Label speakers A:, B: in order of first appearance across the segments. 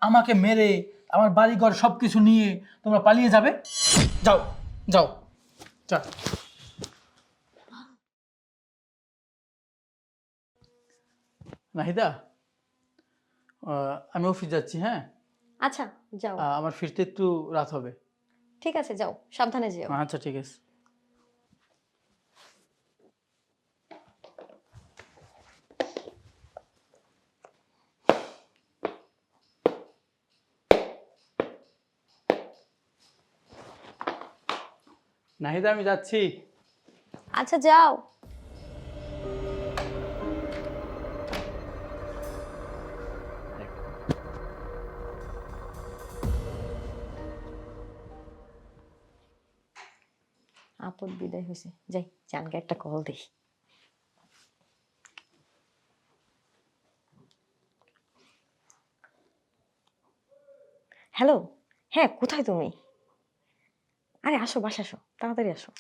A: আমাকে মেরে আমার বাড়িঘর সব কিছু নিয়ে তোমরা পালিয়ে যাবে? যাও যাও যা। নাহিদা, আমি অফিস যাচ্ছি, হ্যাঁ?
B: আচ্ছা যাও।
A: আমার ফিরতে একটু রাত হবে।
B: ঠিক আছে, যাও, সাবধানে যেও।
A: আচ্ছা ঠিক আছে। নাহিদা, আমি যাচ্ছি।
B: আচ্ছা যাও। আপদ বিদায় হয়েছে, যাই জানকে একটা কল দিই। হ্যালো, হ্যাঁ কোথায় তুমি? আরে আসো, বাসা আসো, তাড়াতাড়ি আসো।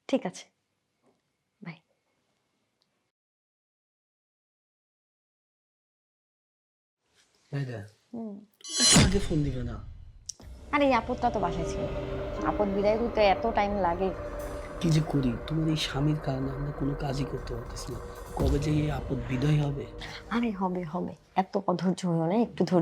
B: ঠিক আছে, বাই।
C: আগে ফোন দিবে না?
B: আরে এই আপদটা তো বাসায় ছিল, আপদ বিদায় হইতে এত টাইম লাগে।
C: কি যে করি, তোমার এই স্বামীর কারণে আমরা কোনো কাজই করতে পারতেছি না। কবে যে এই আপদ বিদায় হবে?
B: আরে হবে হবে, এত অধৈর্য হইও না, একটু ধৈর্য